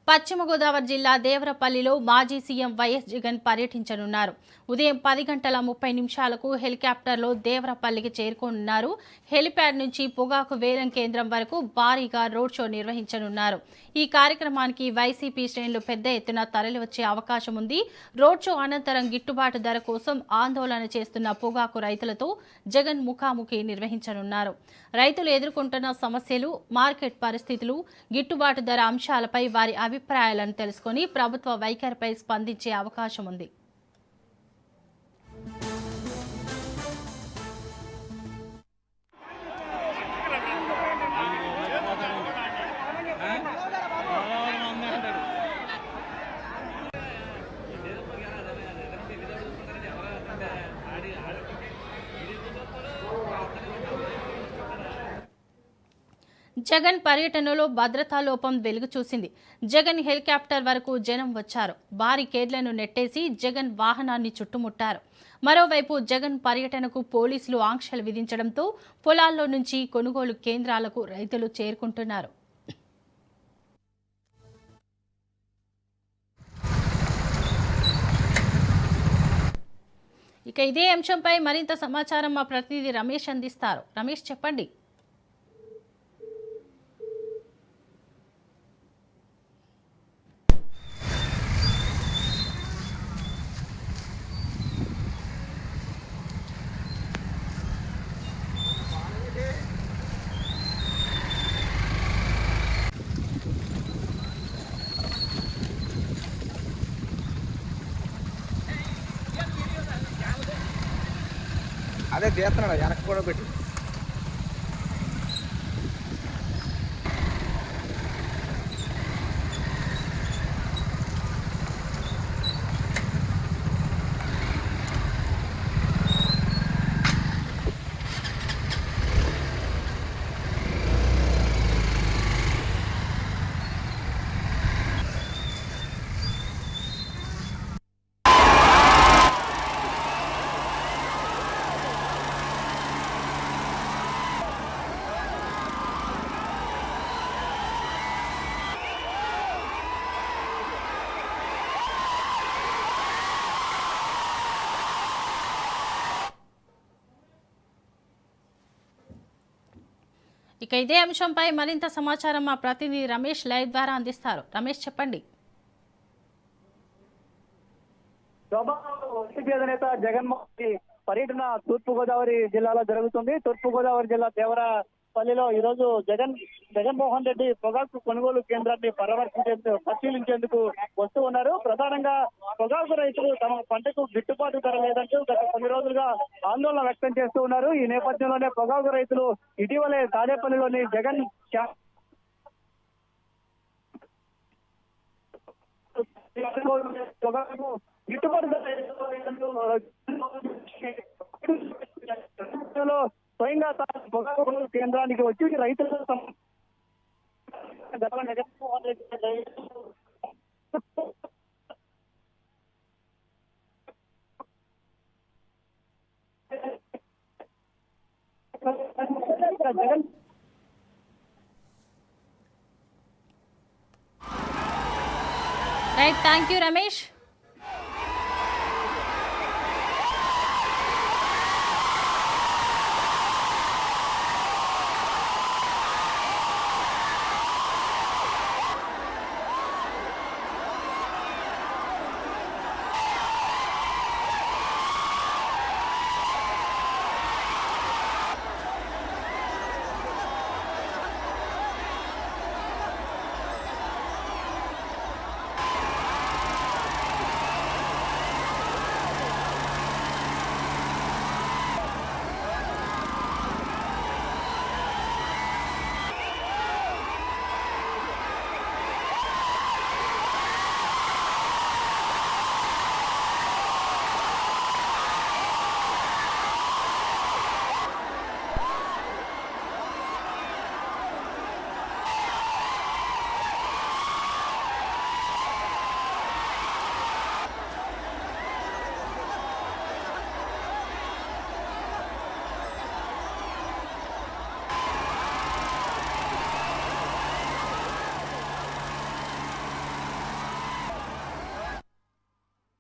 పశ్చిమ గోదావరి జిల్లా దేవరపల్లిలో మాజీ సీఎం వైఎస్ జగన్ పర్యటించనున్నారు. ఉదయం 10:30 హెలికాప్టర్లో దేవరపల్లికి చేరుకోనున్నారు. హెలిప్యాడ్ నుంచి పొగాకు వేలం కేంద్రం వరకు భారీగా రోడ్ షో నిర్వహించనున్నారు. ఈ కార్యక్రమానికి వైసీపీ శ్రేణులు పెద్ద ఎత్తున తరలివచ్చే అవకాశం ఉంది. రోడ్ షో అనంతరం గిట్టుబాటు ధర కోసం ఆందోళన చేస్తున్న పొగాకు రైతులతో జగన్ ముఖాముఖి నిర్వహించనున్నారు. రైతులు ఎదుర్కొంటున్న సమస్యలు, మార్కెట్ పరిస్థితులు, గిట్టుబాటు ధర అంశాలపై వారి అభిప్రాయాలను తెలుసుకొని ప్రభుత్వ వైఖరిపై స్పందించే అవకాశం ఉంది. జగన్ పర్యటనలో భద్రతా లోపం వెలుగు చూసింది. జగన్ హెలికాప్టర్ వరకు జనం వచ్చారు. బారికేడ్లను నెట్టేసి జగన్ వాహనాన్ని చుట్టుముట్టారు. మరోవైపు జగన్ పర్యటనకు పోలీసులు ఆంక్షలు విధించడంతో పొలాల్లో నుంచి కొనుగోలు కేంద్రాలకు రైతులు చేరుకుంటున్నారు. ఇక ఇదే అంశంపై మరింత సమాచారం మా ప్రతినిధి రమేష్ అందిస్తారు. రమేష్, చెప్పండి. అదే తీస్తున్నాడు వెనక్కి కూడా పెట్టి. ఇక ఇదే అంశంపై మరింత సమాచారం మా ప్రతినిధి రమేష్ లైవ్ ద్వారా అందిస్తారు. రమేష్, చెప్పండి. నేత జగన్మోహన్ పర్యటన తూర్పుగోదావరి జిల్లాలో జరుగుతుంది. తూర్పుగోదావరి జిల్లా దేవరపల్లిలో ఈ రోజు జగన్మోహన్ రెడ్డి పొగాకు కొనుగోలు కేంద్రాన్ని పరిశీలించేందుకు వస్తూ ఉన్నారు. ప్రధానంగా పొగాకు రైతులు తమ పంటకు గిట్టుబాటు ధర లేదంటూ గత కొన్ని రోజులుగా ఆందోళన వ్యక్తం చేస్తూ ఉన్నారు. ఈ నేపథ్యంలోనే పొగాకు రైతులు ఇటీవలే తాడేపల్లిలోని జగన్ పొగాకు గిట్టుబాటు ధర స్వయంగా పొగాకు కేంద్రానికి వచ్చి రైతులు Jaganmohan Reddy Jagan right, thank you Ramesh.